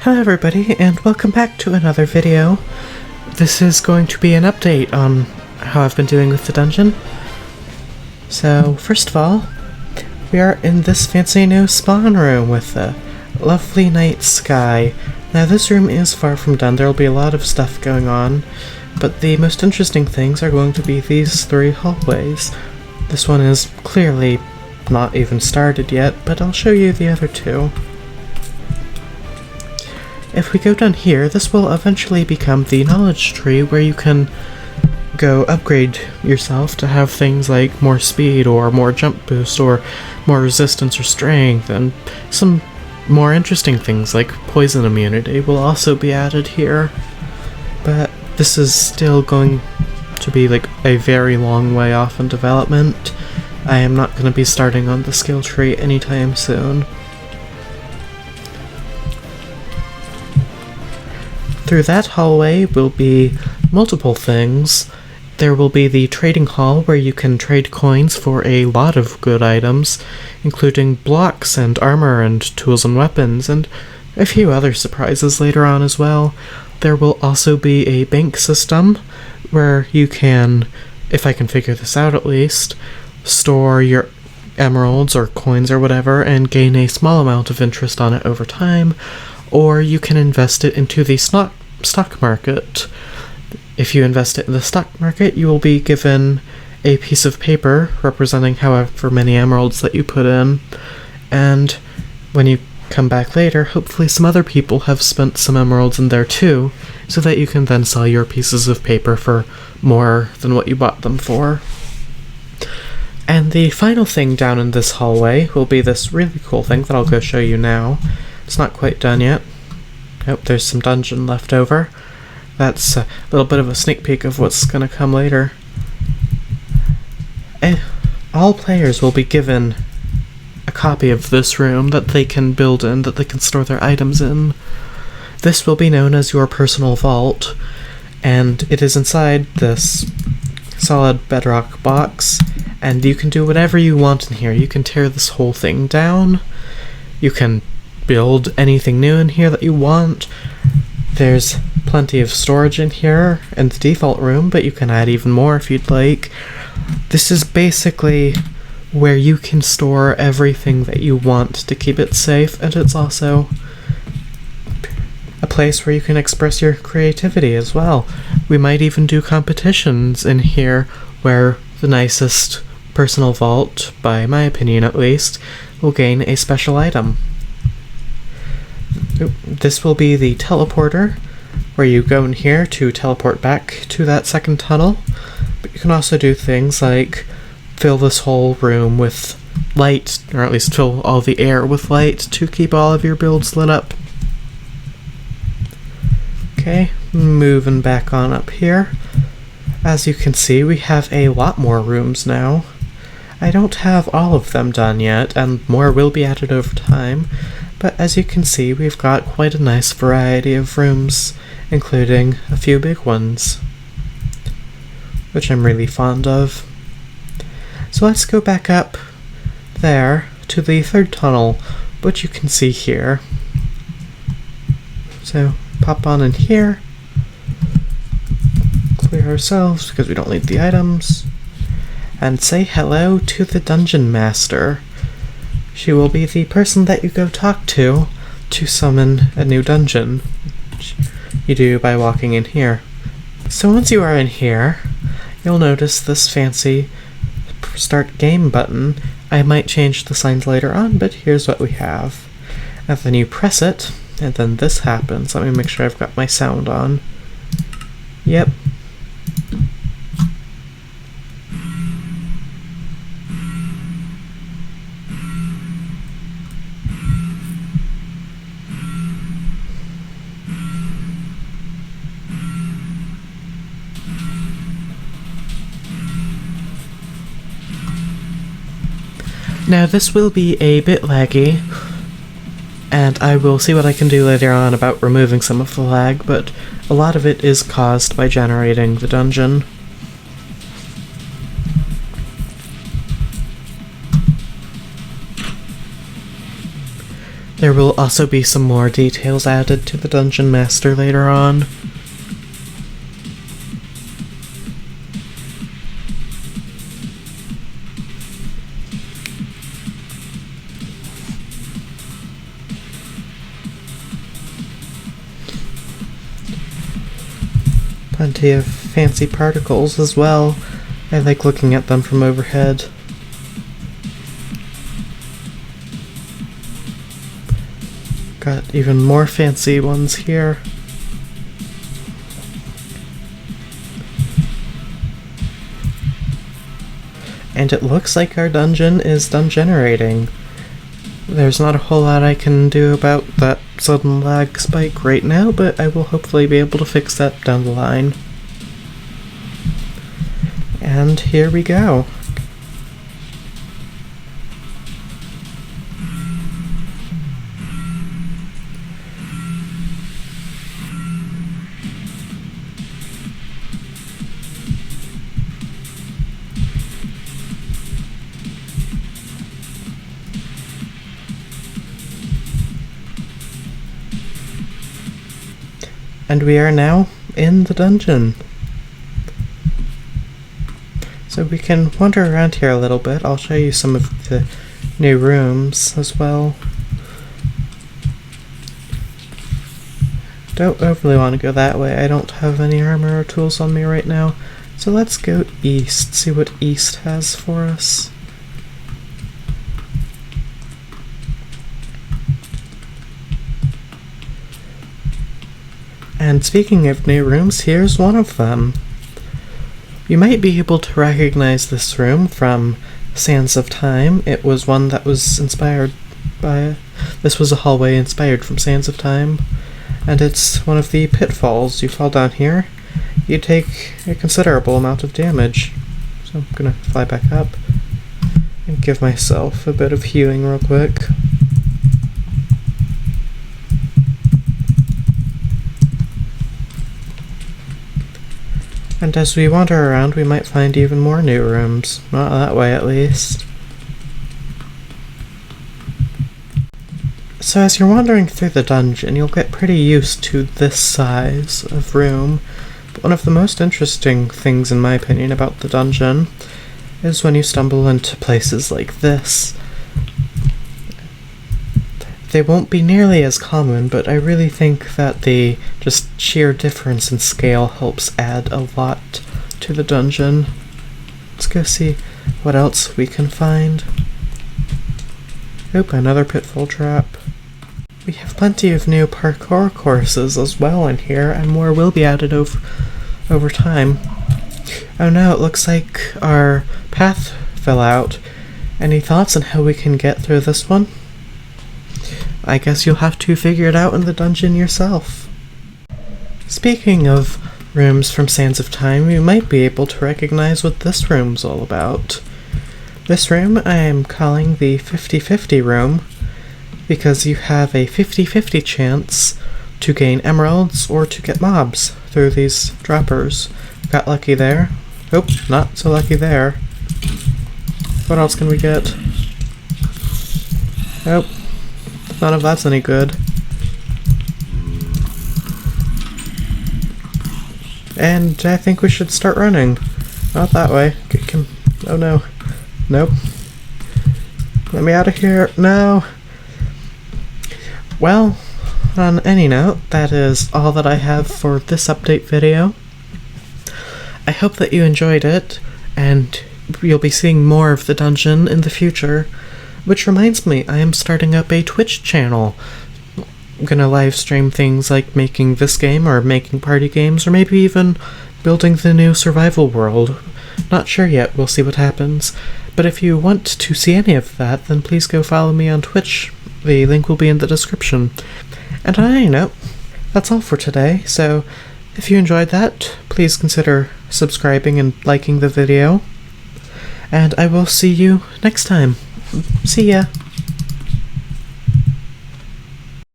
Hello everybody, and welcome back to another video. This is going to be an update on how I've been doing with the dungeon. So, first of all, we are in this fancy new spawn room with a lovely night sky. Now this room is far from done, there'll be a lot of stuff going on, but the most interesting things are going to be these three hallways. This one is clearly not even started yet, but I'll show you the other two. If we go down here, this will eventually become the knowledge tree where you can go upgrade yourself to have things like more speed or more jump boost or more resistance or strength, and some more interesting things like poison immunity will also be added here. But this is still going to be like a very long way off in development. I am not going to be starting on the skill tree anytime soon. Through that hallway will be multiple things. There will be the trading hall where you can trade coins for a lot of good items, including blocks and armor and tools and weapons, and a few other surprises later on as well. There will also be a bank system where you can, if I can figure this out at least, store your emeralds or coins or whatever and gain a small amount of interest on it over time. Or you can invest it into the stock market. If you invest it in the stock market, you will be given a piece of paper representing however many emeralds that you put in, and when you come back later, hopefully some other people have spent some emeralds in there too, so that you can then sell your pieces of paper for more than what you bought them for. And the final thing down in this hallway will be this really cool thing that I'll go show you now. It's not quite done yet. Oh, there's some dungeon left over. That's a little bit of a sneak peek of what's gonna come later. All players will be given a copy of this room that they can build in, that they can store their items in. This will be known as your personal vault, and it is inside this solid bedrock box, and you can do whatever you want in here. You can tear this whole thing down. You can build anything new in here that you want. There's plenty of storage in here in the default room, but you can add even more if you'd like. This is basically where you can store everything that you want to keep it safe, and it's also a place where you can express your creativity as well. We might even do competitions in here where the nicest personal vault, by my opinion at least, will gain a special item. This will be the teleporter, where you go in here to teleport back to that second tunnel, but you can also do things like fill this whole room with light, or at least fill all the air with light to keep all of your builds lit up. Okay, moving back on up here. As you can see, we have a lot more rooms now. I don't have all of them done yet, and more will be added over time. But as you can see, we've got quite a nice variety of rooms, including a few big ones, which I'm really fond of. So let's go back up there to the third tunnel, which you can see here. So pop on in here, clear ourselves because we don't need the items, and say hello to the Dungeon Master. She will be the person that you go talk to summon a new dungeon, which you do by walking in here. So once you are in here, you'll notice this fancy start game button. I might change the signs later on, but here's what we have. And then you press it, and then this happens. Let me make sure I've got my sound on. Yep. Now this will be a bit laggy, and I will see what I can do later on about removing some of the lag, but a lot of it is caused by generating the dungeon. There will also be some more details added to the Dungeon Master later on. Plenty of fancy particles as well. I like looking at them from overhead. Got even more fancy ones here. And it looks like our dungeon is done generating. There's not a whole lot I can do about that sudden lag spike right now, but I will hopefully be able to fix that down the line. And here we go. And we are now in the dungeon. So we can wander around here a little bit. I'll show you some of the new rooms as well. Don't overly want to go that way. I don't have any armor or tools on me right now. So let's go east, see what east has for us. And speaking of new rooms, here's one of them. You might be able to recognize this room from Sands of Time. It was one that was inspired by... This was a hallway inspired from Sands of Time. And it's one of the pitfalls. You fall down here, you take a considerable amount of damage. So I'm gonna fly back up and give myself a bit of healing real quick. And as we wander around, we might find even more new rooms. Not that way, at least. So as you're wandering through the dungeon, you'll get pretty used to this size of room. But one of the most interesting things, in my opinion, about the dungeon is when you stumble into places like this. They won't be nearly as common, but I really think that the just sheer difference in scale helps add a lot to the dungeon. Let's go see what else we can find. Oop, another pitfall trap. We have plenty of new parkour courses as well in here, and more will be added over time. Oh no, it looks like our path fell out. Any thoughts on how we can get through this one? I guess you'll have to figure it out in the dungeon yourself. Speaking of rooms from Sands of Time, you might be able to recognize what this room's all about. This room I am calling the 50-50 room, because you have a 50-50 chance to gain emeralds or to get mobs through these droppers. Got lucky there. Oh, not so lucky there. What else can we get? Oh. None of that's any good. And I think we should start running. Not that way. Oh no. Nope. Let me out of here. No. Well, on any note, that is all that I have for this update video. I hope that you enjoyed it, and you'll be seeing more of the dungeon in the future. Which reminds me, I am starting up a Twitch channel. I'm gonna live stream things like making this game, or making party games, or maybe even building the new survival world. Not sure yet, we'll see what happens. But if you want to see any of that, then please go follow me on Twitch. The link will be in the description. And on any note, that's all for today, so if you enjoyed that, please consider subscribing and liking the video. And I will see you next time. See ya!